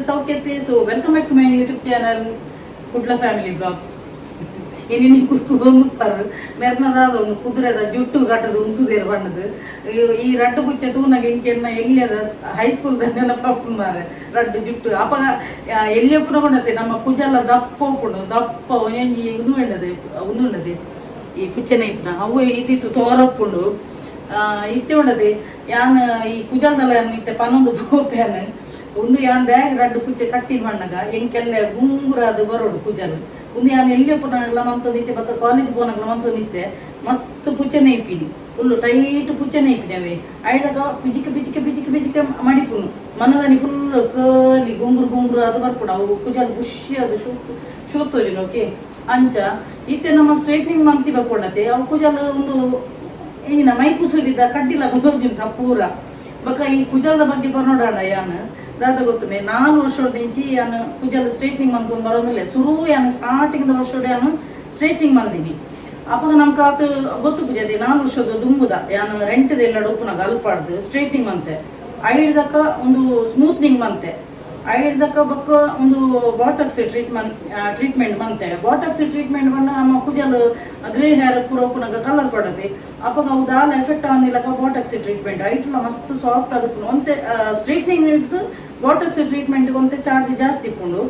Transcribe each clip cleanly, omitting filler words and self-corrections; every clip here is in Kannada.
ಸೌಖ್ಯತೆ. So welcome back to my YouTube channel Kudla family blogs. ಇನ್ನು ಕುತ್ಕೊಂಡು ಮೆರ್ನದಾದ ಒಂದು ಕುದುರೆದ ಜುಟ್ಟು ಗಾಟದ ಉಂಟುದೇರು ಬಣ್ಣದು ಈ ರಡ್ಡು ಪುಚ್ಚ ತೂನಾಗ ಇಂಕೆನ್ನ ಎಲ್ಲಿಯದ ಹೈಸ್ಕೂಲ್ದ ನೆನಪು ಮಾರೆ ರಡ್ಡು ಜುಟ್ಟು ಅಪ್ಪ ಎಲ್ಲಿ ಒಪ್ಪುನಗೊಂಡತೆ ನಮ್ಮ ಕುಜಲ್ಲ ದಪ್ಪ ಒಪ್ಪುಂಡು ದಪ್ಪ ಒಂಜಿ ಉಂದುಂಡದೆ ಈ ಪುಚ್ಚನೆ ಇತ್ತು ಅವು ಇತ್ತಿತ್ತು ತೋರಪ್ಪುಂಡು ಇತ್ತೆ ಉಂಡದೆ ಯಾನ್ ಈ ಕುಜಲ್ದಲ್ಲ ಇತ್ತೆ ಪನ್ನೊಂದು ಪೋಪ್ಯಾನ ಒಂದು ಯಾನ್ ಬ್ಯಾಗ್ ರಡ್ಡು ಪುಚ್ಚೆ ಕಟ್ಟಿ ಮಣ್ಣಗ ಎಂಕೆಲ್ಲ ಗುಂಗುರಾದ ಬರೋಡು ಕುಜಲ್ ಒಂದು ಯಾನ್ ಎಲ್ಲಿ ಪುನಃ ಮಂತು ನಿತ್ತೆ ಬತ್ತ ಕಾಲೇಜ್ ಪೋನಾಗಲ ಮಂತು ನಿತ್ತೆ ಮಸ್ತ್ ಪುಚ್ಚನೆ ಇಪ್ಪಿನಿ ಫುಲ್ಲು ಟೈಟ್ ಪುಚ್ಚನೆ ಇಪ್ಪಿನಿ ಅವೇ ಐಡಗ ಪಿಜಿಕೆ ಪಿಜಿಕೆ ಪಿಜಿಕೆ ಪಿಜಿಕೆ ಮಡಿಪುನು ಮನದನಿ ಫುಲ್ ಕಲಿ ಗುಂಗುರು ಅದು ಬರ್ಪುಡು ಅವು ಕುಜಲ್ ಖುಷಿ ಅದು ಶೋತೋಜಿನ ಓಕೆ ಅಂಚ ಇತ್ತೆ ನಮ್ಮ ಸ್ಟ್ರೈಟ್ನಿಂಗ್ ಮಂತಿ ಬಕ್ಕೊಂಡತೆ ಅವು ಕುಜಲ್ ಒಂದು ಏನಿನ ಮೈ ಕುಸುಡಿದ ಕಡ್ಡಿಲ ಗೊತ್ತಿನ ಸಪೂರ ಬಕ ಈ ಕುಜಲ್ದ ಬಗ್ಗೆ ಬರ್ನೋಡಾಡ ಯಾನ್ ದಾದ ಗೊತ್ತುನೆ 4 ವರ್ಷದ ನಿಂಚಿ ಯಾನು ಕುಜಲ್ ಸ್ಟ್ರೈಟ್ನಿಂಗ್ ಮಂತ್ಕೊಂಡು ಬರೋದಿಲ್ಲ ಶುರು ಯಾನು ಸ್ಟಾರ್ಟಿಂಗ್ ವರ್ಷದ ಯಾನು ಸ್ಟ್ರೈಟ್ನಿಂಗ್ ಮಂದಿನಿ ಅಪ್ಪ ನಮ್ಗೆ ಆತು ಗೊತ್ತು ಪೂಜೆ 4 ವರ್ಷದ ದುಂಬುದ ಯಾನು ರೆಂಟ್ದ ಎಲ್ಲ ಡೊಪ್ಪುನಾಗ ಅಲ್ಪಾಡ್ದು ಸ್ಟ್ರೈಟ್ನಿಂಗ್ ಮಂತೆ ಐಡ್ದಕ್ಕ ಒಂದು ಸ್ಮೂತ್ನಿಂಗ್ ಮಂತೆ ಐಡ್ದಕ್ಕ ಬಕ್ಕ ಒಂದು ಬಾಟಕ್ಸ್ ಟ್ರೀಟ್ಮೆಂಟ್ ಮಂತೆ ಬಾಟಕ್ಸ್ ಟ್ರೀಟ್ಮೆಂಟ್ ಬಂದ ನಮ್ಮ ಕುಜಲ್ ಗ್ರೇ ಹೇರ್ ಪೂರ ಪುನಗ ಕಲರ್ ಪಡದೆ ಅಪ್ಪಾಗ ಅವು ದಾಲ ಎಫೆಕ್ಟ್ ಆಗಿಲ್ಲಕ ಬಾಟಕ್ಸ್ ಟ್ರೀಟ್ಮೆಂಟ್ ಐಟ್ಲ ಮಸ್ತ್ ಸಾಫ್ಟ್ ಅದಕ್ಕೆ ಒಂತೆ ಸ್ಟ್ರೈಟ್ನಿಂಗ್ ಇಟ್ಟು ಬಾಟಕ್ಸ್ ಟ್ರೀಟ್ಮೆಂಟ್ ಒಂತೆ ಚಾರ್ಜ್ ಜಾಸ್ತಿ ಇಪ್ಪುಂಡು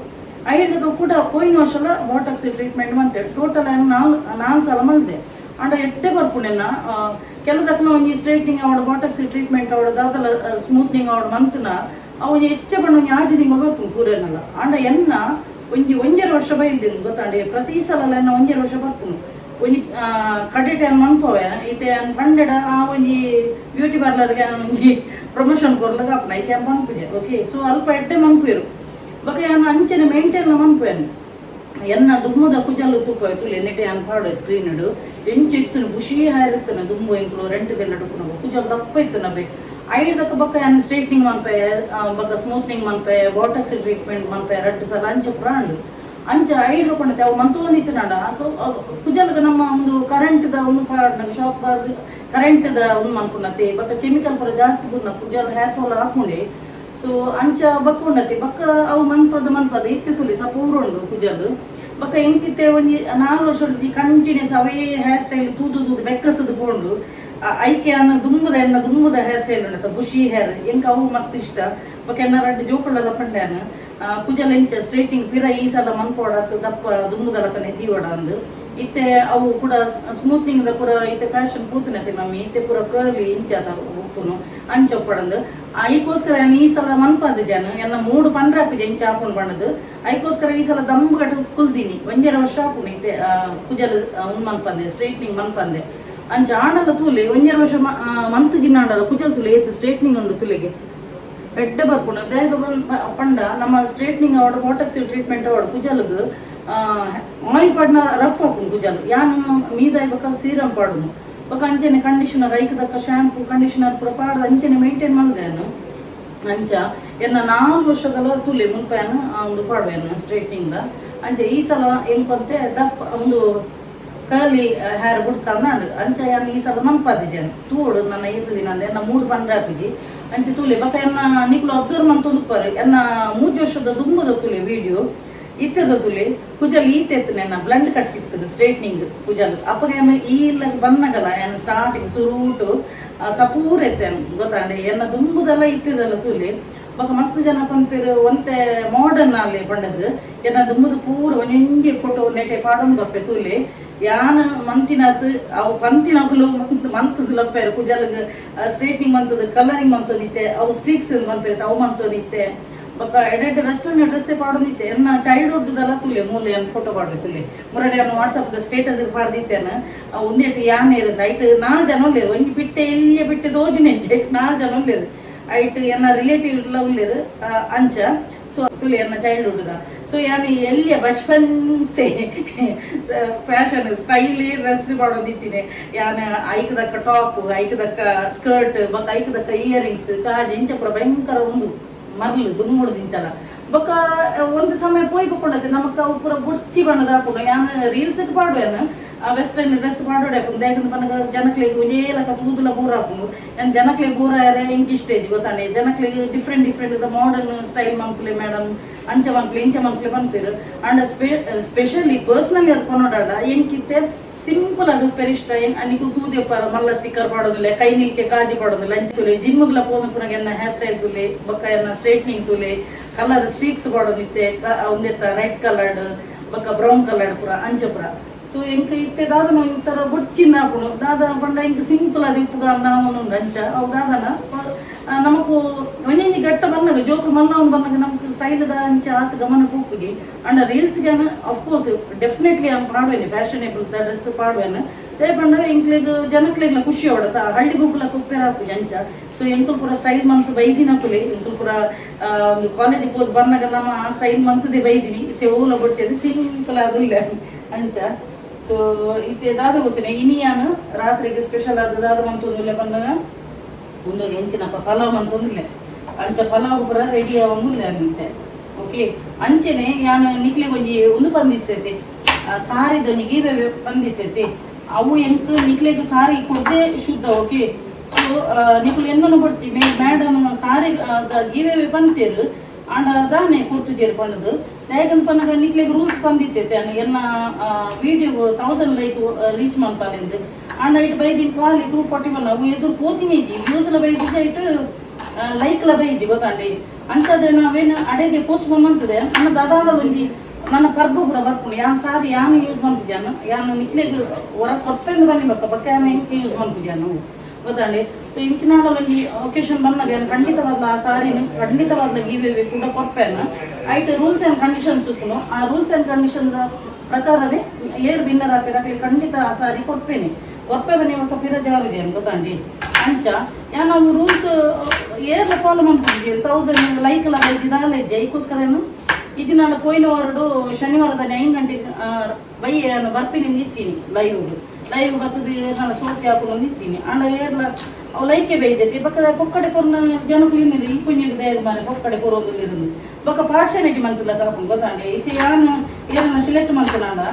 ಐಡ್ದಕ್ಕ ಕೂಡ ಪೋಯಿನ ವರ್ಷಲ ಬಾಟಕ್ಸ್ ಟ್ರೀಟ್ಮೆಂಟ್ ಮಂತೆ ಟೋಟಲ್ ನಾಲ್ಕು ಸಲ ಮಲ್ದೆ ಅಂಡ ಎಟ್ಟೆ ಬರ್ಪುಣೆನ್ನ ಕೆಲದಕ್ಕನ ಒಂಜಿ ಸ್ಟ್ರೈಟ್ನಿಂಗ್ ಅವಡ ಬಾಟಕ್ಸ್ ಟ್ರೀಟ್ಮೆಂಟ್ ಅವಡ ದಾದಲ ಸ್ಮೂತ್ನಿಂಗ್ ಅವಡ ಮಂತನ ಅವನು ಹೆಚ್ಚ ಬಣ್ಣ ಆಜಿದಿಂಗ ಬರ್ಪುಂಡು ಪೂರೇನಲ್ಲ ಅಂಡ ಎನ್ನ ಒಂಜರ ವರ್ಷ ಬೈದಿನಿ ಗೊತ್ತಾಂಡೆ ಪ್ರತಿ ಸಲ ಎನ್ನ ಒಂಜರ ವರ್ಷ ಬರ್ಪುಂಡು ಒಂಜಿ ಕಡೆಟೆ ಮನ್ಪೋವೆ ಈತೆ ಪಂಡೆಡ ಆ ಒಂಜಿ ಬ್ಯೂಟಿ ಪಾರ್ಲರ್ಗೆ ಒಂಜಿ ಪ್ರಮೋಷನ್ ಕೊರ್ಲಾಗ ಅಪ್ಪನ ಐತೆ ಮನ್ಪುಜೆ ಓಕೆ ಸೊ ಅಲ್ಪ ಎಡ್ಡೆ ಮನ್ಪುಯರು ಬಕ ನಾನು ಅಂಚನೆ ಮೇಂಟೈನ್ ಮನ್ಪುಯನು ಎನ್ನ ದುಮ್ಮದ ಕುಜಲ್ಲು ತುಪ್ಪ ತುಲೆ ನೆಟೆ ಅನ್ ಪಾಡು ಸ್ಕ್ರೀನ್ ಇಡು ಎಂಚು ಇತ್ತು ಖುಷಿ ಹಾರಿರ್ತಾನೆ ದುಮ್ಮು ಎಂಕ್ಲು ರೆಂಟ್ದೆಲ್ಲ ಡುಪ್ಪುನಗು ಕುಜಲ್ ದಪ್ಪ ಇತ್ತು ನಬೆ ಐಡ್ದಕ್ಕ ಬಕ್ಕ ಯಾನ್ ಸ್ಟ್ರೈಟ್ನಿಂಗ್ ಮನ್ಪೆ ಬಕ್ಕ ಸ್ಮೂತ್ನಿಂಗ್ ಮನ್ಪೆ ಬಾಟಕ್ಸ್ ಟ್ರೀಟ್ಮೆಂಟ್ ಮನ್ಪೆ ರಡ್ಡು ಸಲ ಅಂಚ ಪ್ರಾಂಡು ಅಂಚ ಐಡ್ ಕೊಂಡತೆ ಅವು ಮಂತೊಂದಿತ್ತು ನಾಡ ಕುಜಲ್ಗ ನಮ್ಮ ಒಂದು ಕರೆಂಟ್ದ ಒಂದು ಪಾಡ್ನಾಗ ಶಾಕ್ ಬಾರ್ದು ಕರೆಂಟ್ದ ಒಂದು ಮನ್ಕೊಂಡತೆ ಬಕ್ಕ ಕೆಮಿಕಲ್ ಪೂರ ಜಾಸ್ತಿ ಬುರ್ನ ಕುಜಲ್ ಹೇರ್ ಫಾಲ್ ಹಾಕೊಂಡೆ ಸೊ ಅಂಚ ಬಕ್ಕೊಂಡತೆ ಬಕ್ಕ ಅವು ಮನ್ಪದ ಇತ್ತು ತುಲಿ ಸಪೂರ ಉಂಡು ಕುಜಲ್ ಬಕ್ಕ ಎಂಕಿತ್ತೆ ಒಂಜಿ 4 ವರ್ಷದ ಕಂಟಿನ್ಯೂಸ್ ಅವೇ ಹೇರ್ ಸ್ಟೈಲ್ ತೂದು ಬೆಕ್ಕಸದು ಕೊಂಡು ಐಕೆ ಅನ್ನ ದುಂಬುದ ಹೇರ್ ಸ್ಟೈಲ್ ಉಂಡತ ಬುಷಿ ಹೇರ್ ಎಂಕ ಅವು ಮಸ್ತ್ ಇಷ್ಟ ಬಕ್ಕ ಎನ್ನ ರಡ್ಡು ಜೋಕುಳೆಲ್ಲ ಪಂಡ್ಯಾನ ಕುಜಲ್ ಎಂಚ ಸ್ಟ್ರೈಟಿಂಗ್ ಪಿರ ಈ ಸಲ ಮನ್ಪೋಡತ್ ದಪ್ಪ ದುಂಬುದಲಕನೆ ತೀವಡ ಅಂದು ಇತ್ತೆ ಅವು ಕೂಡ ಸ್ಮೂತ್ನಿಂಗ್ ಪೂರ ಇತ್ತೆ ಫ್ಯಾಷನ್ ಪೂತನತೆ ಮಮ್ಮಿ ಇತ್ತೆ ಪೂರ ಕರ್ಲಿ ಇಂಚಾದ ಉಪ್ಪುನು ಅಂಚ ಒಪ್ಪಡಂದು ಐಕೋಸ್ಕರ ಈ ಸಲ ಮನ್ಪಾದ ಜನ ಎನ್ನ 3-15 ಇಂಚ ಹಾಕೊಂಡು ಬಣ್ಣದು ಐಕೋಸ್ಕರ ಈ ಸಲ ದಮ್ಮಗಟ್ಟು ಕುಲ್ದೀನಿ 1.5 ವರ್ಷ ಹಾಕೊಂಡು ಇತ್ತೆ ಕುಜಲ್ ಮನ್ಪಂದೆ ಸ್ಟ್ರೈಟ್ನಿಂಗ್ ಮನ್ಪಂದೆ ಅಂಚ ಆಂಡಲ ತೂಲೆ 1.5 ವರ್ಷ ಮಂತ್ ಜಿನ್ನ ಆಂಡಲ ಕುಜಲ್ ತುಲೆ ಏತ್ ಸ್ಟ್ರೈಟ್ನಿಂಗ್ ಉಂಡು ತುಲೆಗೆ ಎಡ್ಡೆ ಬರ್ಪುಣ ದೇಹ ಪಂಡ ನಮ್ಮ ಸ್ಟ್ರೈಟ್ನಿಂಗ್ ಅವಡ ಬಾಟಕ್ಸ್ ಟ್ರೀಟ್ಮೆಂಟ್ ಅವಡ ಕುಜಲ್ಗ್ ಆಯಿಲ್ ಪಡ್ನ ರಫ್ ಹಾಕೊಂಡು ಕುಜಲ್ ಯಾನು ಮೀದಾಯ್ ಬಕ್ಕ ಸೀರಮ್ ಪಾಡುನು ಬಕ್ಕ ಅಂಚನೆ ಕಂಡೀಷನರ್ ಐಕದಕ್ಕ ಶಾಂಪೂ ಕಂಡೀಷನರ್ ಪೂರ ಪಾಡ್ದ ಅಂಚನೆ ಮೇಂಟೈನ್ ಮಾಡಿದೆನು ಅಂಚ ಎನ್ನ 4 ವರ್ಷದಲ್ಲ ತುಲೆ ಮುಲ್ಪಾಯನು ಒಂದು ಪಾಡುವೆನು ಸ್ಟ್ರೈಟ್ನಿಂಗ್ದ ಅಂಚ ಈ ಸಲ ಎಂಕೊಂತೆ ದಪ್ಪ ಒಂದು ಕರ್ಲಿ ಹೇರ್ ಬುಡ್ಕಂದ ಅಂಚ ಯಾನು ಈ ಸಲ ಮನ್ಪಾದಿಜನ್ ತೂಡು ನನ್ನ ಈತ ದಿನ ಅಂದ್ರೆ ಎನ್ನ 3-15 ಅಂಚೆ ತುಲೆ ಬಕ್ಕ ಎನ್ನ ನಿಕ್ಲು ಅಬ್ಸರ್ವ್ ಮಂತುಪ್ಪರು ಎನ್ನ 3 ವರ್ಷದ ದುಂಬದ ತುಲೆ ವಿಡಿಯೋ ಇತ್ತದ ತುಲೆ ಕುಜಲ್ ಈತೆತ್ತು ನನ್ನ ಬ್ಲಂಡ್ ಕಟ್ಟಿತ್ತು ಸ್ಟ್ರೈಟ್ನಿಂಗ್ ಕುಜಲ್ ಅಪ್ಪಗೆ ಈ ಬಂದಾಗಲ್ಲ ಏನು ಸ್ಟಾರ್ಟಿಂಗ್ ಸುರೂಟು ಸಪೂರ್ ಎತ್ತೇನು ಗೊತ್ತಾಂಡೆ ಎನ್ನ ದುಂಬುದೆಲ್ಲ ಇತ್ತದಲ್ಲ ತುಲೆ ಬಕ್ಕ ಮಸ್ತ್ ಜನ ಪಂಪಿರು ಒಂತೆ ಮಾಡರ್ನ್ ಅಲ್ಲಿ ಪಂಡದು ಎನ್ನ ದುಂಬುದು ಪೂರ ಒಂಜಿ ಫೋಟೋ ನೆಟೆ ಪಾಡೊಂದು ಬಪ್ಪೆ ತುಲೆ ಯಾನ ಮಂತಿನತ್ ಅವು ಪಂತಿನಕಲು ಮಂತದ ಲಪ್ಪೇರು ಕುಜಲ್ಗ ಸ್ಟ್ರೈಟ್ನಿಂಗ್ ಮಂತದ ಕಲರಿಂಗ್ ಮಂತದಿತ್ತೆ ಅವು ಸ್ಟ್ರೀಕ್ಸ್ ಮನ್ಪಿರುತ್ತೆ ಅವು ಮಂತದಿತ್ತೆ ಬಕ್ಕ ಎಡೆಡ್ ವೆಸ್ಟರ್ನ್ ಡ್ರೆಸ್ಸೇ ಪಾಡೋದಿತ್ತೆ ಎನ್ನ ಚೈಲ್ಡ್ಹುಡ್ದಲ್ಲ ತುಲೆ ಮೂಲೆ ಏನು ಫೋಟೋ ಪಾಡ್ರಿ ತುಲೆ ಮುರಡೆ ಅನ್ನು ವಾಟ್ಸಪ್ದ ಸ್ಟೇಟಸ್ ಪಾಡ್ದಿತ್ತೇನು ಒಂದೇಟು ಯಾನೇ ಇರುತ್ತೆ ಐಟ್ 4 ಜನ ಉಳ್ಳೇರು ಒಂಜಿ ಬಿಟ್ಟೆ ಇಲ್ಲೇ ಬಿಟ್ಟೆ ದೋಜಿನ 4 ಜನ ಉಳ್ಳೇರು ಐಟ್ ಎನ್ನ ರಿಲೇಟಿವ್ ಎಲ್ಲ ಉಳ್ಳೇರು ಅಂಚ ಸೊ ತುಲೆ ಎನ್ನ ಚೈಲ್ಡ್ಹುಡ್ದ ಸೊ ಯಾನು ಎಲ್ಲಿಯ ಬಚ್ಪನ್ ಸೇ ಫ್ಯಾಷನ್ ಸ್ಟೈಲಿ ಡ್ರೆಸ್ ಮಾಡೋದಿತ್ತಿನಿ ಯಾನು ಐಕದಕ್ಕ ಟಾಪ್ ಐಕದಕ್ಕ ಸ್ಕರ್ಟ್ ಬಕ್ಕ ಐಕದಕ್ಕ ಇಯರಿಂಗ್ಸ್ ಕಾಜ್ ಇಂಚ ಪೂರ ಭಯಂಕರ ಒಂದು ಮರ್ಲು ದುಮ್ಮುಡ್ದಿಂಚಲ ಬೊಕ್ಕ ಒಂದು ಸಮಯ ಪೋಯಿ ಪಕ್ಕೊಂಡತೆ ನಮಕ್ ಅವು ಪೂರ ಗುರ್ಚಿ ಬಣ್ಣದ ಹಾಕೊಂಡು ಯಾನು ರೀಲ್ಸ್ಗೆ ಪಾಡುವೇನು ವೆಸ್ಟರ್ನ್ ಡ್ರೆಸ್ ಮಾಡೋಡೆ ದೇಗದ ಪನಗ ಜನಕ್ಲಿಗೆ ಒಂಜೇಲಕ ತೂದುಲ ಬೂರ ಹಾಕೊಂಡು ಏನು ಜನಕ್ಲಿಗೆ ಬೂರ ಯಾರೇ ಇಂಕಿ ಸ್ಟೇಜ್ ಗೊತ್ತಾನೆ ಜನಕ್ಲಿಗೆ ಡಿಫ್ರೆಂಟ್ ಡಿಫ್ರೆಂಟ್ ಮಾಡರ್ನ್ ಸ್ಟೈಲ್ ಮಂಕ್ಲೆ ಮೇಡಮ್ ಅಂಚ ಮಂಕ್ಲೆ ಇಂಚ ಮಂಕ್ಲೆ ಬಂದಿರು ಅಂಡ್ ಸ್ಪೆಷಲಿ ಪರ್ಸ್ನಲಿ ಅದು ಕೊನೋಡಾಡ ಎಂಕಿತ್ತೆ ಸಿಂಪಲ್ ಅದು ಪೆರಿಷ್ಟ ಅನಿಕು ತೂದೆಪ್ಪ ಮಲ್ಲ ಸ್ಟಿಕ್ಕರ್ ಮಾಡೋದಿಲ್ಲ ಕೈ ನಿಲ್ಕೆ ಕಾಜಿ ಮಾಡೋದಿಲ್ಲ ಅಂಚುಲೆ ಜಿಮ್ಗ್ಲ ಪೋನ ಪುನಗ ಎನ್ನ ಹೇರ್ ಸ್ಟೈಲ್ ತುಲೆ ಬೊಕ್ಕ ಎನ್ನ ಸ್ಟ್ರೈಟ್ನಿಂಗ್ ತುಲೆ ಕಲರ್ ಸ್ಟ್ರೀಕ್ಸ್ ಮಾಡೋದಿತ್ತೆ ಒಂದೆತ್ತ ರೆಡ್ ಕಲರ್ಡ್ ಬೊಕ್ಕ ಬ್ರೌನ್ ಕಲರ್ಡ್ ಪುರ ಅಂಚ ಪುರ ಸೊ ಎಂಕ ಇತ್ತೆ ದಾದನ ಇಂತರ ಬೊಚ್ಚಿನ ಹಾಕೊಂಡು ದಾದ ಪಂಡ ಇಂಕ ಸಿಂಪಲ್ ಅದು ಇಪ್ಪುಗ ಅಂದಾವನು ಅಂಚ ಅವು ದಾದನ ನಮಕು ಒಂಜಿ ಗಟ್ಟ ಬಂದಾಗ ಜೋಕು ಮಲ್ಲವನು ಬಂದಾಗ ನಮ್ಗೆ ಸ್ಟೈಲ್ದ ಅಂಚ ಆತ ಗಮನ ಪೂಪುಜಿ ಅಂಡ್ ರೀಲ್ಸ್ಗೆ ಅಫ್ಕೋರ್ಸ್ ಡೆಫಿನೆಟ್ಲಿ ಅವ್ನು ಪಾಡ್ವೇನೆ ಫ್ಯಾಷನೇಬಲ್ ಡ್ರೆಸ್ ಪಾಡ್ವೇನೆ ದೇ ಪಂಡ ಇಂಕ್ಲಿಗೆ ಜನಕ್ಲಿಗ್ಲ ಖುಷಿ ಹೊಡತ ಹಳ್ಳಿ ಗುಗ್ಲ ತುಪ್ಪೆ ಹಾಕುಜಿ ಅಂಚ ಸೊ ಎಂಕುಲ್ ಪೂರ ಸ್ಟೈಲ್ ಮಂತ್ ಬೈದಿನ ಕುಲಿ ಎಂಕುಲ್ ಪೂರ ಕಾಲೇಜಿಗೆ ಹೋಗಿ ಬಂದಾಗ ನಮ್ಮ ಆ ಸ್ಟೈಲ್ ಮಂತ್ದೇ ಬೈದಿನಿ ಇತ್ತೆ ಓಲ ಬಡ್ತಿದ್ದು ಸಿಂಪಲ್ ಅದಿಲ್ಲ ಅಂಚ ಸೊ ಇತ್ತೆ ದಾದ ಗೊತ್ತಿನ ಇನಿಯಾನು ರಾತ್ರಿಗೆ ಸ್ಪೆಷಲ್ ಆದ ದಾದ ಮಂತೊಂದಿಲ್ಲ ಬಂದಾಗ ಒಂದು ಹೆಂಚಿನಪ್ಪ ಪಲಾವ್ ಮಂತೊಂದಿಲ್ಲ ಅಂಚ ಪಲಾವ್ ಪೂರ ರೆಡಿ ಆವಂಗಿಲ್ಲ ಅಂತೆ ಓಕೆ ಅಂಚೆನೆ ಯಾನು ನಿಕ್ಲಿಗೆ ಒಂಜಿ ಒಂದು ಬಂದಿರ್ತೈತೆ ಸಾರಿದೊಂದು ಗೀವೆ ಬಂದಿರ್ತೈತೆ ಅವು ಎಂಕ್ ನಿಕ್ಲಿಗೆ ಸಾರಿ ಕೊಡದೆ ಶುದ್ಧ ಓಕೆ ಸೊ ನಿಕ್ಲು ಎನ್ನನು ಬಡ್ಚಿ ಮೇಡಮ್ ಸಾರಿ ಗೀವೆ ಬಂತೇರು ಅಂಡ ದಾನೆ ಕೊರ್ತು ಜೇರು ಪಂಡದು ದಾಯಕನ್ ಪನ್ನಗ ನಿಕ್ಲಿಗೆ ರೂಲ್ಸ್ ಬಂದಿತ್ತೈತೆ ಎನ್ನ ವಿಡಿಯೋಗು 1000 ಲೈಕ್ ರೀಚ್ ಮಾಡ್ಪಾಲೆಂದು ಅಂಡ ಇಟ್ಟು ಬೈದಿನ ಕಾಲಿ 241 ಅವು ಎದುರು ಪೋತಿನೇಜಿ ವ್ಯೂಸ್ಲ ಬೈದಿದ್ದ ಇಟ್ಟು ಲೈಕ್ಲ ಬೈಜಿ ಗೊತ್ತಾಂಡಿ ಅಂಚದೆ ನಾವೇನು ಅಡೆಗೆ ಪೋಸ್ಟ್ ಮಾಡ್ತದೆ ನನ್ನ ದಾದಾದ ಒಂದು ನನ್ನ ಪರ್ಬೊಬ್ಬರ ಬರ್ಕೊಂಡು ಯಾನ್ ಸಾರಿ ಯಾನು ಯೂಸ್ ಮಾಡ್ತಿದ್ಯಾನು ಯಾನು ನಿಕ್ಲಿಗೆ ಹೊರ ಕೊತ್ತೆಂದು ಬಂದಿಬೇಕ ಪಕ್ಕ ಯಾನು ಹೆಂಗೆ ಯೂಸ್ ಮಾಡ್ತಿದ್ಯಾನು ಗೊತ್ತಾಂಡಿ ಸೊ ಇಂಚಿನಾಡ ಒಂದು ಒಕೇಶನ್ ಬಂದಾಗ ಖಂಡಿತವಾದ ಆ ಸಾರಿನ ಖಂಡಿತವಾದ ಗೀವೆ ಕೂಡ ಕೊಪ್ಪೆನ ಐಟ್ ರೂಲ್ಸ್ ಆ್ಯಂಡ್ ಕಂಡೀಷನ್ಸ್ ಉಪ್ಪುನು ಆ ರೂಲ್ಸ್ ಆ್ಯಂಡ್ ಕಂಡೀಷನ್ಸ್ ಪ್ರಕಾರನೇ ಏರು ವಿನ್ನರ್ ಆಗ್ತದೆ ಖಂಡಿತ ಆ ಸಾರಿ ಕೊಪ್ಪೇನೆ ಕೊಪ್ಪೆ ನೀವು ಪಿರಜಾವಿದೆ ಗೊತ್ತಾಂಡಿ ಅಂಚ ಯಾ ನಾವು ರೂಲ್ಸ್ ಏರ್ಲ ಫಾಲೋ ಮಾಡ್ತಿದ್ವಿ 1000 ಲೈಕ್ಲ ಬೈಜಿದಾಲೆಜ್ಜೆ ಇದಕ್ಕೋಸ್ಕರ ಇದು ನಾನು ಪೋಯಿನ ವಾರಡು ಶನಿವಾರದ 9 ಗಂಟೆಗೆ ಬೈ ನಾನು ಬರ್ಪಿನಿಂದ ಇರ್ತೀನಿ ಲೈವ್ ಬರ್ತದೆ ನಾನು ಸೋತಿ ಹಾಕೊಂಡು ನಿಂತೀನಿ ಅಂಡ ಏರ್ಲ ಅವು ಲೈಕೆ ಬೈದೈತಿ ಬಕ್ಕ ಪೊಕ್ಕಡೆ ಕೊರ್ನ ಜನಕ್ಲಿನಿರಿ ಈ ಪುಣ್ಯಗೆ ದಯದ ಮಾರೆ ಪೊಕ್ಕಡೆ ಕೊರೋದಿಲ್ಲಿருந்து ಬಕ್ಕ ಪಾರ್ಶಾಲಿಟಿ ಮಂತಿಲ್ಲ ಕಾಪುಂಡು ಗೊತ್ತಾಂಡೆ ಇದು ಯಾನು ಏನನ್ನ ಸಿಲೆಕ್ಟ್ ಮಾಡ್ತಾನಾಡ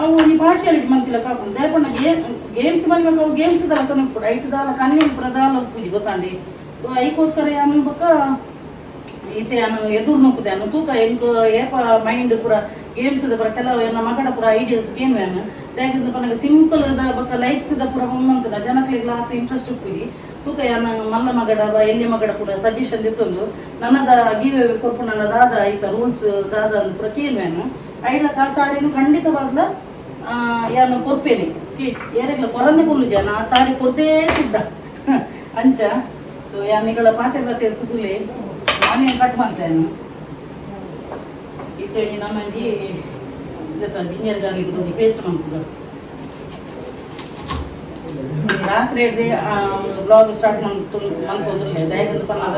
ಅವು ಈ ಪಾರ್ಶಾಲಿಟಿ ಮಂತಿಲ್ಲ ಕಾಪುಂಡು ದಯಪಣ್ಣ ಗೇಮ್ಸ್ ಬಂದಾಗ ಅವು ಗೇಮ್ಸ್ ದಲ್ಲ ಕನಕ್ಬಿಡ ಐಟದಾಲ ಕನ್ವಿನ್ ಪ್ರದಾಲ ಪೂಜಿ ಗೊತ್ತಾಂಡಿ ಸೊ ಅದಕ್ಕೋಸ್ಕರ ಯಾನು ಬಕ್ಕ ಈತೆ ನಾನು ಎದುರು ನೋಕುದೆ ಅನ್ನು ತೂಕ ಎಂಕು ಏಪ ಮೈಂಡ್ ಪೂರ ಗೇಮ್ಸ್ ಪೂರ ಕೆಲವು ನನ್ನ ಮಗಡ ಪೂರ ಐಡಿಯಾಸ್ ಗೇಮ್ ಏನು ದಾಗಿಂದ ಪನಗ ಸಿಂಪಲ್ ಬಕ್ಕ ಲೈಕ್ಸ್ ಪೂರ ಹೊಮ್ಮಂತದ ಜನಕ್ಲಿಗ್ಲ ಆತ ಇಂಟ್ರೆಸ್ಟ್ ಉಪ್ಪುಜಿ ತೂಕ ಯಾನ ಮಲ್ಲ ಮಗಡ ಎಲ್ಲಿ ಮಗಡ ಪೂರ ಸಜೆಷನ್ ಇತ್ತೊಂದು ನನ್ನದ ಗೀವೆ ಕೊರ್ಪು ನನ್ನ ದಾದ ಐತ ರೂಲ್ಸ್ ದಾದ ಅಂದು ಪೂರ ಕೇಳ್ವೇನು ಐಡ್ಲ ಆ ಸಾರಿನು ಖಂಡಿತವಾಗ್ಲ ಯಾನು ಕೊರ್ಪೇನೆ ಏರೆಗ್ಲ ಕೊರಂದೆ ಕೊಲ್ಲು ಜನ ಆ ಸಾರಿ ಕೊರ್ದೇ ಶುದ್ಧ ಅಂಚ ಸೊ ಯಾನಿಗಳ ಪಾತ್ರೆ ತುಗುಲೆ ಆನಿಯನ್ ಕಟ್ ಮಾಡ್ತೇನೆ ಇತ್ತೇಳಿ ನಮ್ಮಲ್ಲಿ ಜಿಂಜರ್ ಗಾರ್ಲಿಕ್ ಪೇಸ್ಟ್ ಮಾಡ್ತದ ರಾತ್ರಿ ಹಿಡ್ದು ಬ್ಲಾಗ್ ಸ್ಟಾರ್ಟ್ ಮಾಡ್ಕೊಂಡ್ರೆ ದಯಗಂದು ಪನ್ನಾಗ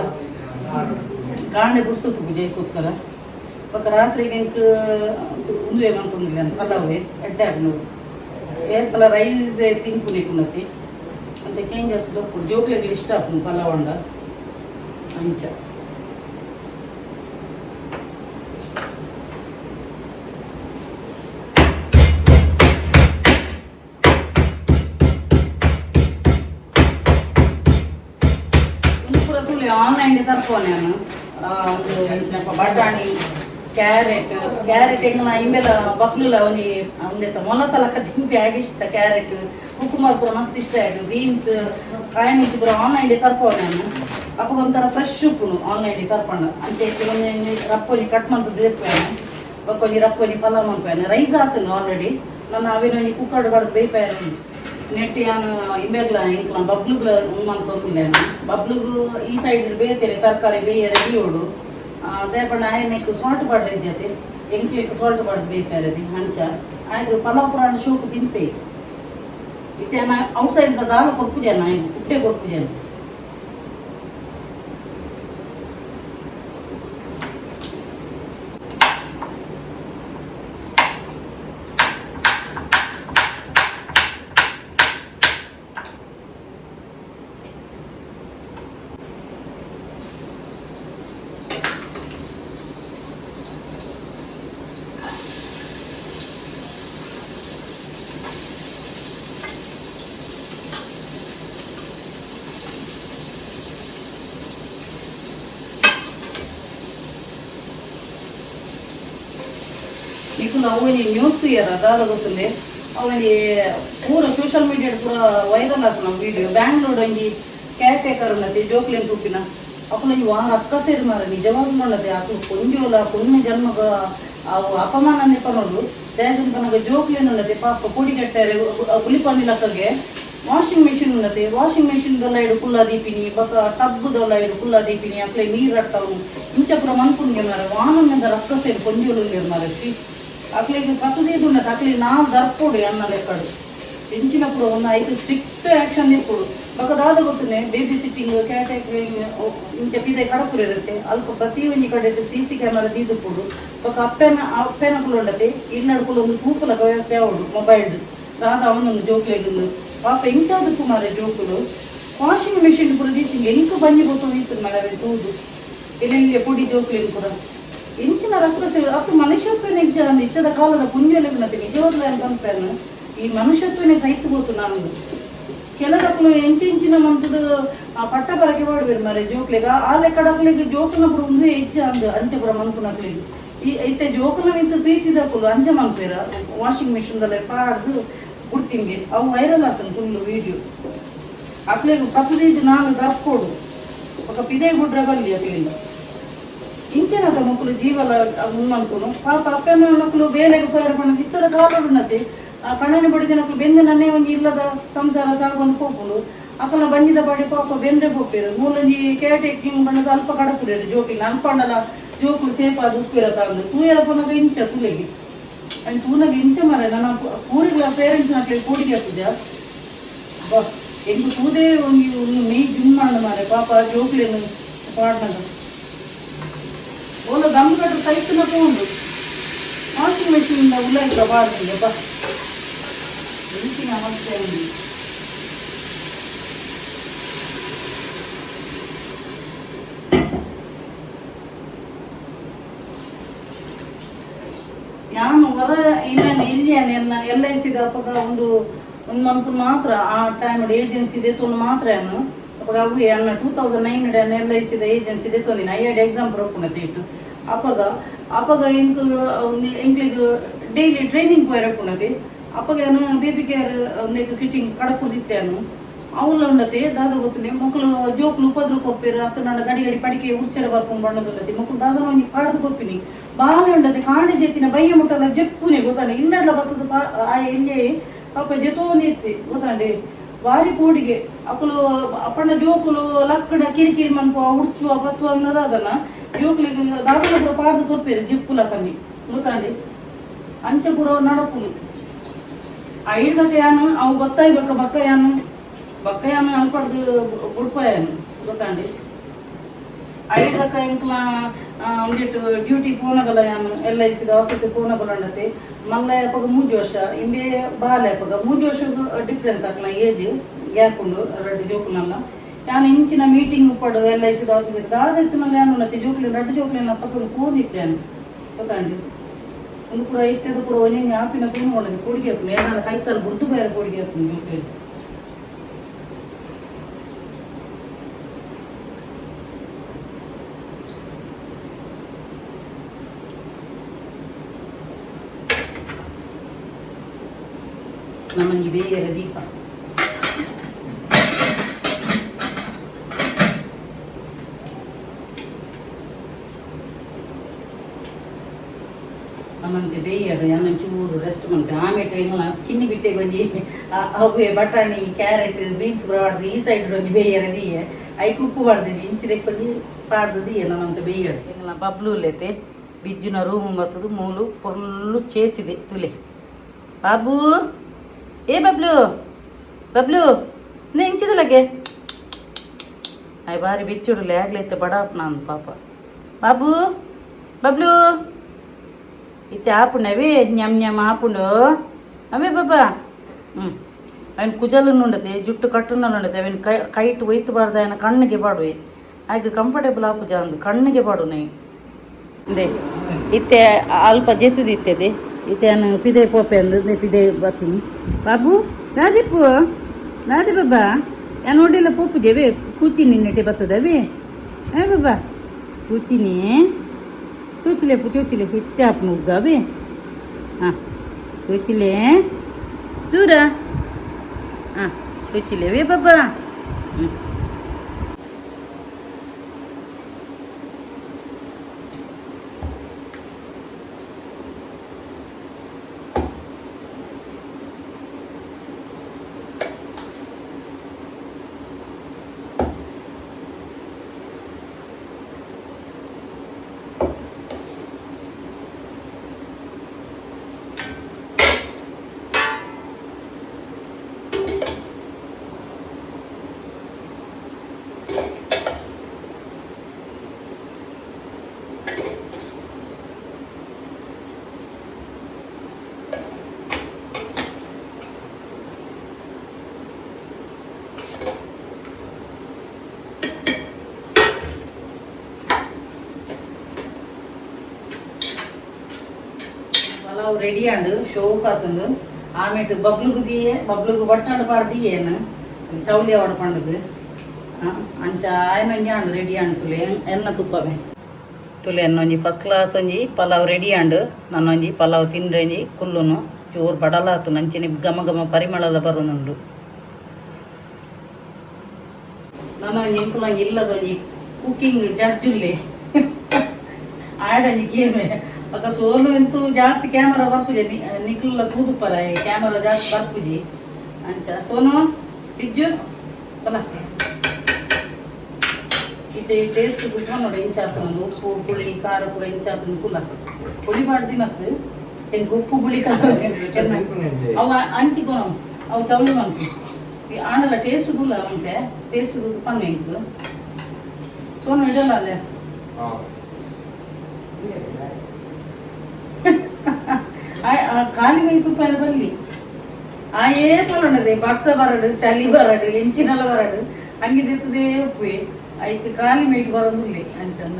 ಕಾಂಡೆ ಬುಡ್ಸುತ್ತು ಪೂಜೆಗೋಸ್ಕರ ಪಕ್ಕ ರಾತ್ರಿಗೆ ಇಂಕ ಉಂದುವೆ ಮಾಡ್ಕೊಂಡಿಲ್ಲ ಅಂತ ಪಲ್ಲವೇ ಎಡ್ಡೆ ಹಾಕೊಂಡು ಏರ್ಪಲ್ಲ ರೈಸ್ ತಿನ್ಪುನಿಕ್ಕುಂಡತಿ ಅಂತ ಚೇಂಜಸ್ ಜೋಕ್ಲೆಗೆ ಇಷ್ಟ ಹಾಕೊಂಡು ಪಲಾವ್ ಅಂಡ ಅಂಚ ಆನ್ಲೈನ್ ತರ್ಪೋನೆ ನಾನು ಬಟಾಣಿ ಕ್ಯಾರೆಟ್ ಎಂಗ್ಲ ಇಮೇಲೆ ಬಕ್ಲುಲ ಒಂದೆತ್ತ ಮೊಲ ತಲಕ ತಿಂಪಿ ಆಗಿ ಇಷ್ಟ ಕ್ಯಾರೆಟ್ ಕುಕುಂಬರ್ ಪೂರ ಮಸ್ತ್ ಇಷ್ಟ ಆಯ್ತು ಬೀನ್ಸ್ ಕಾಯಿ ಮಿರ್ಚಿ ಪೂರ ಆನ್ಲೈನ್ ತರ್ಪೋನೆ ನಾನು ಅಪ್ಪ ಒಂಥರ ಫ್ರೆಶ್ ಉಪ್ಪುನು ಆನ್ಲೈನ್ ತರ್ಪಂಡ ಅಂಚೆ ಒಂಜಿ ರಪ್ಪೊಂಜಿ ಕಟ್ ಮಾಡ್ತದ್ದು ಇರ್ಪೇನೆ ಬಕ್ಕೊಂಜಿ ರಪ್ಪೊಂಜಿ ಪಲಾವ್ ಮಾಡ್ಪೇನೆ ರೈಸ್ ಆತನು ಆಲ್ರೆಡಿ ನಾನು ಅವಿನೊಂಜಿ ಕುಕ್ಕರ್ ಬಡ್ದು ಬೇಯ್ಪೇನೆ ನೆಟ್ಟು ನಾನು ಇಮೇಗ್ಲ ಇಂಕ್ಲ ಬಬ್ಲುಗ್ಲ ಮಾಡ್ಕೊಂಡಿಲ್ಲ ಬಬ್ಲುಗು ಈ ಸೈಡ್ ಬೇಯ್ತೇನೆ ತರಕಾರಿ ಬೇಯ ರೆಡಿ ಓಡು ಅದೇ ಬಣ್ಣ ಆಯನಕ್ಕೆ ಸಾಲ್ಟ್ ಬಾಡ್ರೆ ಜೊತೆ ಎಂಕ್ಲಿಕ್ಕೆ ಸಾಲ್ಟ್ ಬಾಡ್ದು ಬೇಯ್ತಾರೆ ಹಂಚ ಆಯ್ತು ಪಲಾವ್ ಪುರಾಣ ಶೋಕು ತಿನ್ಪೇ ಇತ್ತೆ ಔಟ್ಸೈಡ್ ದಾಲ ಕೊಡ್ಪುಜಾನ ಫುಡ್ಡೇ ಕೊಡ್ಪುಜಾನ ಫುಲ್ ಅವನಿ ನ್ಯೂಸ್ ಇಯರ್ ಅದಾದ ಗೊತ್ತಂದೆ ಅವನಿಗೆ ಪೂರ ಸೋಷಿಯಲ್ ಮೀಡಿಯಾ ಪೂರ ವೈರಲ್ ಆಯ್ತು ನಮ್ಮ ವಿಡಿಯೋ ಬ್ಯಾಂಗ್ಳೂರ್ ಅಂಗಿ ಕೇರ್ ಟೇಕರ್ ఉన్నది ಜೋಕ್ಲೇನ್ ತೂಪಿನ ಅಪ್ಪನ ಈ ವಾರ ಅಕ್ಕ ಸೇರಿ ಮಾರ ನಿಜವಾಗ್ಲೂ ನೋಡದೆ ಅದು ಕೊಂಜೋಲ ಪುಣ್ಯ ಜನ್ಮಗ ಅವು ಅಪಮಾನ ನಿಪನೋಡು ದೇಹದ ನನಗೆ ಜೋಕ್ಲೇನ್ ఉన్నది ಪಾಪ ಕೂಡಿಗೆಟ್ಟಾರೆ ಉಲಿಪಂದಿಲಕ್ಕಗೆ ವಾಷಿಂಗ್ ಮೆಷಿನ್ ఉన్నది ವಾಷಿಂಗ್ ಮೆಷಿನ್ ದೊಲ್ಲ ಇಡು ಕುಲ್ಲ ದೀಪಿನಿ ಬಕ ಟಬ್ ದೊಲ್ಲ ಇಡು ಕುಲ್ಲ ದೀಪಿನಿ ಅಕ್ಲೆ ನೀರು ಅಟ್ಟವು ಇಂಚಪುರ ಮನ್ಪುನ್ಗೆ ಮಾರ ವಾಹನದಿಂದ ರಕ್ತ ಸೇರಿ ಕೊಂಜೋಲು ಮಾರಸಿ ಅಕ್ಲಿಗೆ ಕತ್ತುದೇದು ఉన్నది ಅಕ್ಲಿ ನಾವು ದರ್ಪೋಡು ಅನ್ನ ಲೆಕ್ಕಡು ಎಂಚಿನప్పుడు ఉన్న 5 ಸ್ಟ್ರಿಕ್ಟ್ ಆಕ್ಷನ್ ಇರ್ಕೊಡು ಬಕದಾದ ಗೊತ್ತನೆ ಬೇಬಿ ಸಿಟ್ಟಿಂಗ್ ಕ್ಯಾಟ್ ಟೇಕರಿಂಗ್ ಇಂಚ ಪಿದೆ ಕಡಪುರ ಇರುತ್ತೆ ಅಲ್ಪ ಪ್ರತಿ ಒಂಜಿ ಕಡೆ CC ಕ್ಯಾಮರಾ ದೀದುಕೊಡು ಬಕ ಅಪ್ಪೆನಕುಲು ಉಂಡತೆ ಇನ್ನಡ್ಕುಲು ಒಂದು ತೂಕಲ ವ್ಯವಸ್ಥೆ ಅವಡು ಮೊಬೈಲ್ ದಾದ ಅವನೊಂದು ಜೋಕ್ಲೆಗಿಂದು ಪಾಪ ಎಂಚಾದಕ್ಕೂ ಮಾರೆ ಜೋಕುಲು ವಾಷಿಂಗ್ ಮೆಷಿನ್ ಪುರ ದೀತಿಂಗ್ ಎಂಕ ಬಂಜಿ ಗೊತ್ತು ಇತ್ತು ಮರವೆ ತೂದು ಇಲ್ಲಿ ಪುಡಿ ಜೋಕ್ಲೇನು ಪುರ ಎಂಚಿನ ರಕ್ತ ಸೇವೆ ಅದು ಮನುಷ್ಯತ್ವನೇ ಇತ್ತದ ಕಾಲದ ಪುಣ್ಯಲೆಗಿನತೆ ನಿಜವಾಗ್ಲೂ ಅಂತ ಅನ್ಪೇನು ಈ ಮನುಷ್ಯತ್ವನೇ ಸಹಿತ ಗೊತ್ತು ನಾನು ಕೆಲದಕ್ಕೂ ಎಂಚಿನ ಮಂತದ ಪಟ್ಟ ಬರಕೆ ಮಾಡ್ಬೇರು ಮಾರೆ ಜೋಕ್ಲೆಗ ಆ ಲೆಕ್ಕಡಕ್ಲಿಗೆ ಜೋಕುನ ಪುರ ಒಂದು ಹೆಚ್ಚು ಅಂದು ಅಂಚೆ ಪುರ ಮನ್ಪುನಕ್ಲಿಗೆ ಈ ಐತೆ ಜೋಕುನ ನಿಂತು ಪ್ರೀತಿದಕ್ಕೂ ಅಂಚೆ ಮನ್ಪೇರ ವಾಷಿಂಗ್ ಮೆಷಿನ್ದಲ್ಲೇ ಪಾಡ್ದು ಬಿಡ್ತಿಂಗೆ ಅವು ವೈರಲ್ ಆಗ್ತಾನೆ ಫುಲ್ಲು ವಿಡಿಯೋ ಅಕ್ಲಿಗೆ ಪಕ್ಕದಿದ್ದು ನಾನು ದರ್ಕೊಡು ఒక ಪಿದೆ ಗುಡ್ರ ಬಲ್ಲಿ ಅಕ್ಲಿಂದ ಇಂಚೆನದ ಮಕ್ಕಳು ಜೀವಲ ಮುನ್ನನ್ಕೊನು ಪಾಪ ಅಪ್ಪನ ಮಕ್ಕಳು ಬೇಲೆಗೆ ಪೇರ ಪಣ ಇತ್ತರ ಕಾಲುನ್ನತೆ ಆ ಕಣ್ಣನ ಬಡಿದನಕ್ಕಳು ಬೆಂದು ನನ್ನೇ ಒಂದು ಇಲ್ಲದ ಸಂಸಾರ ಸಾಗೊಂದು ಹೋಗುಲು ಅಕ್ಕಲ ಬಂದಿದ ಬಾಡಿ ಪಾಪ ಬೆಂದ್ರೆ ಹೋಗ್ಬೇರು ಮೂಲಂಜಿ ಕೇಟೆಕ್ಕಿಂಗ್ ಬಣ್ಣದ ಅಲ್ಪ ಕಡಪುರೇರು ಜೋಕಿನ ಅನ್ಕೊಂಡಲ್ಲ ಜೋಕುಲು ಸೇಫ್ ಆದ ಉಪ್ಪಿರ ತಂದು ತೂಯರ ಪನಗ ಇಂಚ ತುಲೆಗೆ ಅಂಡ್ ತೂನಗೆ ಇಂಚ ಮರ ನನ್ನ ಪೂರಿಗಳ ಪೇರೆಂಟ್ಸ್ ನಕ್ಲಿ ಕೂಡಿಗೆ ಹಾಕಿದ್ಯಾ ಬಾ ಎಂಟು ತೂದೇ ಒಂದು ಮೇ ಜುಮ್ ಮಾಡ ಮಾರೆ ಪಾಪ ಜೋಕ್ಲೇನು ಪಾಡ್ನದ ಓಲ ದಮ್ ಕಟ್ಟು ಸೈತನ ತಗೊಂಡು ವಾಷಿಂಗ್ ಮೆಷಿನಿಂದ ಉಲ್ಲಾಯಿಸ ಬಾಡ್ತಿದ್ದೆ ಬಾ ಎಂಚಿನ ಅವಸ್ಥೆ ಉಂಟು ನಾನು ಹೊರ ಇನ್ನೇನು ಇಲ್ಲಿಯನ್ನ LIC ಅಪ್ಪಗ ಒಂದು ಮನ್ಪು ಮಾತ್ರ ಆ ಟೈಮ್ ಏಜೆನ್ಸಿ ದೇತೊಂದು ಮಾತ್ರ ಏನು ಅಪ್ಪಗ ಅವು ಅನ್ನ 2009 LIC ಏಜೆನ್ಸಿ ದೇತೊಂದಿನ ಐಡ್ ಎಕ್ಸಾಮ್ ಬರೋಪುಣತೆ ಇಟ್ಟು ಅಪ್ಪಗ ಇಂಕ್ಲಿಗೆ ಡೈಲಿ ಟ್ರೈನಿಂಗ್ ಪೋಯರಪುಣತೆ ಅಪ್ಪಗ ಬೇಬಿ ಕೇರ್ ಒಂದು ಸಿಟ್ಟಿಂಗ್ ಕಡಪುದಿತ್ತೇನು ಅವಳ ಉಂಡತೆ ದಾದ ಗೊತ್ತನೆ ಮಕ್ಕಳು ಜೋಕ್ಲು ಉಪದ್ರ ಕೊಪ್ಪಿರು ಅತ್ತ ನನ್ನ ಗಡಿ ಪಡಿಕೆ ಉಚ್ಚರ ಬರ್ಕೊಂಡು ಬಣ್ಣದುಂಡತಿ ಮಕ್ಕಳು ದಾದ ಒಂದು ಪಾಡ್ದು ಕೊಪ್ಪಿನಿ ಬಾಳೆ ಉಂಡತೆ ಕಾಂಡೆ ಜೆತ್ತಿನ ಬಯ್ಯ ಮುಟ್ಟಲ್ಲ ಜಪ್ಪುನೆ ಗೊತ್ತಾನೆ ಇನ್ನೆಲ್ಲ ಬರ್ತದ ಇಲ್ಲೇ ಪಾಪ ಜೆತೋಂದಿ ಇತ್ತೆ ಗೊತ್ತಾಂಡೆ ವಾರಿ ಕೋಡಿಗೆ ಅಕ್ಕಲು ಅಪ್ಪಣ್ಣ ಜೋಕುಲು ಲಕ್ಕಡ ಕಿರಿಕಿರಿ ಮನ್ಪು ಉಡ್ಚು ಬತ್ತು ಅನ್ನೋದನ್ನ ಜೋಕ್ಲಿಗೆ ದಾದಲ ಪುರ ಪಾಡ್ದು ಕೊಪ್ಪಿರು ಜಿಪ್ಪುಲ ಕಮ್ಮಿ ಗೊತ್ತಾಂಡೆ ಅಂಚಪುರ ನಡಪುಲು ಐಡ್ಗತೆ ಯಾನು ಅವು ಗೊತ್ತಾಯ್ಬೇಕ ಬಕ್ಕಯಾನು ಅನ್ಪಡ್ದು ಬುಡ್ಪಾಯನು ಗೊತ್ತಾಂಡಿ ಐದಕ್ಕ ಇಂಕ್ಲ ಒಂದಿಟ್ಟು ಡ್ಯೂಟಿ ಪೋನಗಲ ಯಾನು LIC ಆಫೀಸ್ ಪೋನಗಲ ಉಂಡತೆ ಮಲ್ಲ ಯಾಪಗ 3 ವರ್ಷ ಇಂಬೆ ಬಾಲ ಯಾಪಗ 3 ವರ್ಷದ ಡಿಫ್ರೆನ್ಸ್ ಆಕ್ಲ ಏಜ್ ಗ್ಯಾಪ್ ಉಂಡು ಎರಡು ಜೋಕುಲಲ್ಲ ಯಾನು ಇಂಚಿನ ಮೀಟಿಂಗ್ ಉಪ್ಪಡು LIC ಆಫೀಸ್ ದಾದತ್ತಿನಲ್ಲಿ ಯಾನು ಉನ್ನತಿ ಜೋಕ್ಲಿ ಎರಡು ಜೋಕ್ಲಿನ ಪಕ್ಕದ ಕೂದಿತ್ತೆ ಯಾನು ಗೊತ್ತಾಂಡಿ ಒಂದು ಕೂಡ ಇಷ್ಟದ ಕೂಡ ಒಂದೇ ಆಪಿನ ತುಂಬ ಒಳಗೆ ಕೊಡುಗೆ ಹಾಕ್ತೀನಿ ಏನಾರ ಕೈತಲ್ಲಿ ಬುಡ್ದು ಬೇರೆ ಕೊಡುಗೆ ಹಾಕ್ತೀನಿ ಜೋಕ್ಲಿ ನಮ್ಮನಿಗೆ ಬೇರೆ ದೀಪ ನಮ್ಮಂತೆ ಬೇಯರು ಎಲ್ಲ ಚೂರು ರೆಸ್ಟ್ ಮಾಡ್ತೇವೆ ಆಮೇಲೆ ಹಿಂಗಲ್ಲ ಕಿನ್ನಿ ಬಿಟ್ಟೆ ಗೊಂಜಿ ಅವೇ ಬಟಾಣಿ ಕ್ಯಾರೆಟ್ ಬೀನ್ಸ್ ಬರಬಾರ್ದು ಈ ಸೈಡ್ ಒಂದು ಬೇಯರದಿಯೇ ಐ ಕುಕ್ಕು ಬಾರ್ದು ಇಂಚಿದೆ ಕೊಂಜಿ ಪಾಡ್ದಿಯೇ ನಮ್ಮಂತೆ ಬೇಯರು ಹಿಂಗಲ್ಲ ಬಬ್ಲು ಇಲ್ಲೈತೆ ಬಿಜ್ಜಿನ ರೂಮು ಬರ್ತದು ಮೂಲು ಫುಲ್ಲು ಚೇಚಿದೆ ತುಲೆ ಬಾಬು ಏ ಬಬ್ಲು ನೇ ಇಂಚಿದಲಗೆ ಅಯ್ಯ ಬಾರಿ ಬಿಚ್ಚಿಡಲೆ ಆಗ್ಲೈತೆ ಬಡಾಪ್ ನಾನು ಪಾಪ ಬಬ್ಲು ಇತ್ತೆ ಆಪುಂಡವೇ ಞಮ್ ಆಪುಂಡು ಅವೇ ಬಾಬಾ ಅವನ ಕುಜಲನ್ನು ಉಂಡತೆ ಜುಟ್ಟು ಕಟ್ಟನಲ್ಲಿ ಉಂಡತೆ ಅವನ ಕೈಟ್ ಒಯ್ತಬಾರ್ದು ಅವನ ಕಣ್ಣಿಗೆ ಬಾಡುವೆ ಹಾಗೆ ಕಂಫರ್ಟೇಬಲ್ ಆಪು ಜಾಂದು ಕಣ್ಣಿಗೆ ಬಾಡು ನೈ ದೇ ಇತ್ತೆ ಅಲ್ಪ ಜೆತ್ತದಿತ್ತದೆ ಇತ್ತೆ ನಾನು ಪಿದೆ ಪೋಪೆ ಅಂದು ಪಿದೆ ಬರ್ತೀನಿ ಬಾಬು ನಾದಿ ಬಾಬಾ ನಾನು ನೋಡಿಲ್ಲ ಪೋಪು ಜೇವೆ ಕೂಚಿನಿ ನೆಟ್ಟೆ ಬರ್ತದವೇ ಬಾಬಾ ಕೂಚಿನಿ ಚೂಚಿಲೆ ಹಿತ್ತೆ ಆಪು ನುಗ್ಗವೇ ಹಾಂ ಚೋಚಿಲೆ ದೂರ ಹಾಂ ಚೋಚಿಲೆ ವೇ ಬಾಬಾ ಹ್ಞೂ ಪಲಾವ್ ರೆಡಿ ಆಂಡು ಶೋಕ್ ಆತಂದು ಆಮೇಲೆ ಬಬ್ಲುಗು ದಿಯೆ ಬಬ್ಲುಗು ಬಟ್ಟಾಡು ಪಾಡ್ದಿಯೇನು ಚೌಲಿ ಅವಡ ಪಂಡದು ಅಂಚ ಆಯ್ಮಂಜಿ ಆಂಡು ರೆಡಿ ಆಂಡು ತುಲೆ ಎನ್ನ ತುಪ್ಪವೇ ತುಲೆ ಎನ್ನೊಂಜಿ ಫಸ್ಟ್ ಕ್ಲಾಸ್ ಒಂಜಿ ಪಲಾವ್ ರೆಡಿ ಆಂಡು ನನ್ನೊಂಜಿ ಪಲಾವ್ ತಿಂಡ್ರೆಂಜಿ ಕುಲ್ಲುನು ಚೂರು ಬಡಲಾತು ನಂಚಿನ ಘಮ ಘಮ ಪರಿಮಳದ ಬರೋನುಂಡು ನನ್ನೊಂಜಿ ಇಂಕುಲೊಂಜಿ ಇಲ್ಲದೊಂಜಿ ಕುಕ್ಕಿಂಗ್ ಜಡ್ಜುಲ್ಲೆ ಆಡಂಜಿ ಕೇಮೆ ಅಕ್ಕ ಸೋನು ಎಂತೂ ಜಾಸ್ತಿ ಕ್ಯಾಮರಾ ಬರ್ಪುಜಿ ನಿಕ್ಲ ಕೂದುಪರ ಕ್ಯಾಮರಾ ಜಾಸ್ತಿ ಬರ್ಪುಜಿ ಅಂಚ ಸೋನು ಬಿಜ್ಜು ಅಲ್ಲ ಇದು ಟೇಸ್ಟ್ ಕುಟ್ಕೊಂಡು ನೋಡಿ ಇಂಚಾತನದು ಉಪ್ಪು ಪುಳಿ ಖಾರ ಪುರ ಇಂಚಾತನ ಕುಲ ಪುಳಿ ಮಾಡ್ದಿ ಮತ್ತು ಹೆಂಗೆ ಉಪ್ಪು ಪುಳಿ ಖಾರ ಅವ ಹಂಚಿಕೊ ಅವು ಚೌಳಿ ಮಂತು ಆನಲ್ಲ ಟೇಸ್ಟ್ ಕುಲ ಅಂತೆ ಟೇಸ್ಟ್ ಪನ್ನೆ ಇಂಕು ಸೋನು ಇಡಲ್ಲ ಅಲ್ಲೇ ಖಾಲಿ ಮೈ ತುಪ್ಪ ಬರಲಿ ಆಯೇ ಪಲ್ಲೊಂಡದೆ ಬರ್ಸ ಬರಡು ಚಳಿ ಬರಡು ಎಂಚಿನಲ್ಲ ಬರಡು ಹಂಗಿದಿರ್ತದೆ ಉಪ್ಪು ಐಕ್ ಖಾಲಿ ಮೈಟ್ ಬರೋದಿಲ್ಲ ಅಂಚಂದ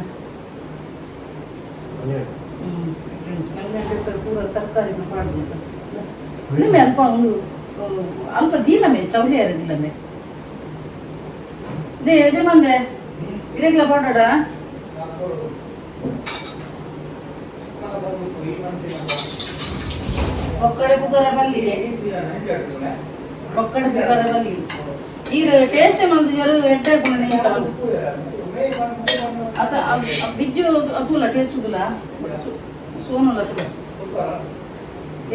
ಸ್ಮೆಲ್ ಪೂರ ತರಕಾರಿನ ಪಾಡ್ದು ನಿಮ್ಮೆ ಅಲ್ಪ ಒಂದು ಅಲ್ಪ ದೀಲಮೆ ಚೌಳಿ ಅರದಿಲ್ಲಮೆ ಇದೇ ಯಜಮಾನ್ರೆ ಇರೆಗ್ಲ ಪಾಡೋಡ ಒಕ್ಕಡೆ ಬುಗರ ಬಲ್ಲಿಗೆ ಒಕ್ಕಡೆ ಬುಗರ ಬಲ್ಲಿ ಈಗ ಟೇಸ್ಟ್ ಮಂದು ಜರು ಎಡ್ಡೆ ಹಾಕೊಂಡು ಅತ ಬಿಜ್ಜು ಅತುಲ ಟೇಸ್ಟ್ ಉಲ್ಲ ಸೋನುಲ ಅತುಲ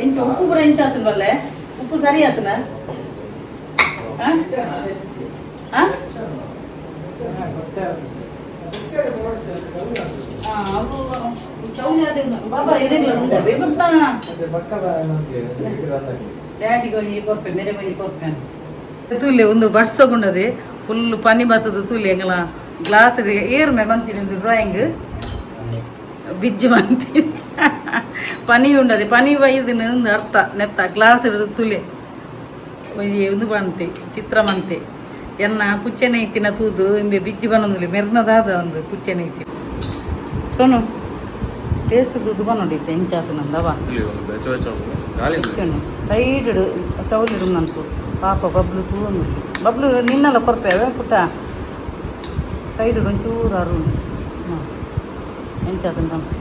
ಎಂಚ ಉಪ್ಪು ಬರ ಎಂಚ ಆತನ ಬಲ್ಲೆ ಉಪ್ಪು ಸರಿ ಆತನ ಬಾಬಾ ಇರಲಿಲ್ಲ ಉಂಡವೇ ಬತ್ತ ಡ್ಯಾಡಿಗೆ ಒಂಜಿ ಕೊರ್ಪೆ ಮೇರೆ ಒಂಜಿ ಕೊರ್ಪೆ ತೂಲೆ ಒಂದು ಬಡ್ಸೋಗುಂಡದೆ ಫುಲ್ ಪನಿ ಬತ್ತದ ತೂಲೆ ಎಂಗಲ ಗ್ಲಾಸ್ ಏರ್ ಮೇ ಬಂತೀನಿ ಒಂದು ಡ್ರಾಯಿಂಗ್ ಬಿಜ್ಜು ಬಂತೀನಿ ಪನಿ ಉಂಡದೆ ಪನಿ ಬೈದಿನ ಒಂದು ಅರ್ಥ ನೆತ್ತ ಗ್ಲಾಸ್ ತುಲೆ ಒಂದು ಬಂತೆ ಚಿತ್ರ ಬಂತೆ ಎನ್ನ ಕುಚ್ಚೆನೆ ಇತ್ತಿನ ತೂದು ಇಂಬೆ ಬಿಜ್ಜಿ ಬನ್ನೊಂದಿಲ್ಲ ಮೆರ್ನದಾದ ಒಂದು ಕುಚ್ಚೆನೆ ಇತ್ತಿ ಸೋನು ಟೇಸ್ಟ್ ತೂದು ಬನ್ನೊಂಡಿತ್ತೆ ಇಂಚಾತು ನಂದವ ಸೈಡ್ ಚೌಲಿಡು ನಂತು ಪಾಪ ಬಬ್ಲು ತೂಂದು ಬಬ್ಲು ನಿನ್ನಲ್ಲ ಕೊರ್ಪೇವೆ ಪುಟ್ಟ ಸೈಡ್ ಒಂಚೂರು ಅರು ಹಾಂ ಎಂಚಾತು ನಂತು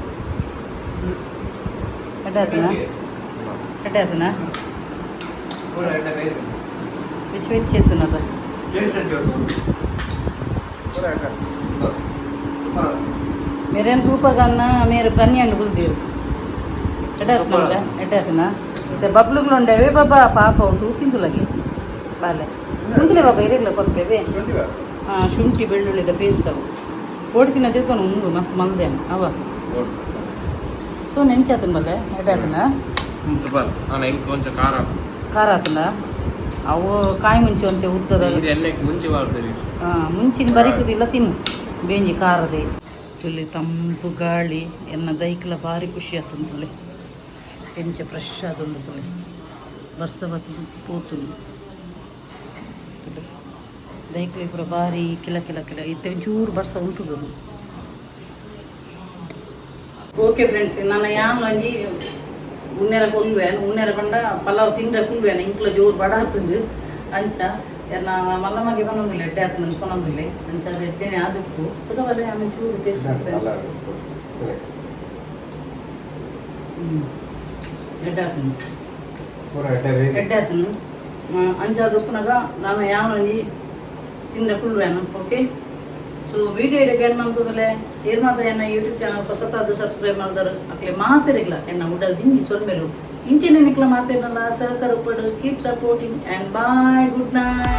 ಎಡ್ಡೆ ಆತನ ವೆಚ್ಚ ಎತ್ತನದ मेरे तूप करना मेरे पन्नी अंड बुलदीर एटातना बब्लुगल उंडेवे बाबा पाप तूपिंदु लगे बाले ಮುಂದಲೇ ಬಾಬಾ ಇರಲ್ಲ ಕೊರ್ಪೇವೆ ಹಾಂ ಶುಂಠಿ ಬೆಳ್ಳುಳ್ಳಿದ ಪೇಸ್ಟ್ ಅವು ಓಡ್ತಿನ ತಿಳ್ಕೊಂಡು ಉಂಡು ಮಸ್ತ್ ಮಂದೆ ಅವ ಸೊ ನೆಂಚಾತನ ಬಲ್ಲೆ ಎಟಾತನ ಖಾರ ಆತನ ಅವು ಕಾಯಿ ಮುಂಚೆ ಅಂತೆ ಉದ್ದದ ಹಾಂ ಮುಂಚಿನ ಬರಿಕುದಿಲ್ಲ ತಿನ್ನು ಬೇಂಜಿ ಖಾರದೆ ತುಲ್ಲಿ ತಂಪು ಗಾಳಿ ಎನ್ನ ದೈಕ್ಲ ಭಾರಿ ಖುಷಿ ಆತನ ತುಳಿ ಪೆಂಚ ಫ್ರೆಶ್ ಆದುಂಡು ತುಳಿ ವರ್ಷ ಬತ್ತು ಪೂತುಂಡು ತುಳಿ ದೈಕ್ಲಿ ಪೂರ ಭಾರಿ ಕಿಲ ಕಿಲ ಕಿಲ ಇತ್ತೆ ಒಂಚೂರು ಬರ್ಸ ಉಂಟುದು ಓಕೆ ಫ್ರೆಂಡ್ಸ್ ನನ್ನ ಯಾನ್ ಒಂಜಿ ಉನ್ನೆರ ಕೊಲ್ವೇನ್ ಉನ್ನೆರ ಪಂಡ ಪಲಾವ್ ತಿಂಡ್ರೆ ಕುಲ್ವೇನ್ ಇಂಕ್ಲ ಜೋರು ಬಡ ಹತ್ತಂದು ಅಂಚ ನಾ ಮಲ್ಲಮ್ಮಗೆ ಬನ್ನೊಂದಿಲ್ಲ ಎಡ್ಡೆ ಆತ ನಂಗೆ ಕೊನೊಂದಿಲ್ಲ ಅಂಚ ಅದು ಎಡ್ಡೆನೆ ಆದಿತ್ತು ತಗೋಬಲ್ಲೆ ಆಮೇಲೆ ಚೂರು ಟೇಸ್ಟ್ ಎಡ್ಡಾತನು ಪೂರ ಎಡ್ಡೆ ಎಡ್ಡಾತನು ಅಂಚಾದ ಉಪ್ಪುನಾಗ ನಾನು ಯಾವನೊಂಜಿ ತಿಂದ ಕುಳ್ಳುವೇನು ಓಕೆ ಸೊ ವಿಡಿಯೋ ಇಡಗೆ ಮಾಡ್ತದಲೆ ಏರ್ ಮಾತ್ರ ಎನ್ನ ಯೂಟ್ಯೂಬ್ ಚಾನಲ್ ಹೊಸತಾದ ಸಬ್ಸ್ಕ್ರೈಬ್ ಮಾಡಿದಾರೆ ಅಕ್ಲೆ ಮಾತಿರಲ್ಲ ಎನ್ನ ಉಡಲ್ ದಿಂಗಿ ಸೊಲ್ಮೇಲು ಇಂಚಿನ ನಿಕ್ಲ ಮಾತೇನಲ್ಲ ಸಹಕಾರ ಪಡು keep supporting and bye good night.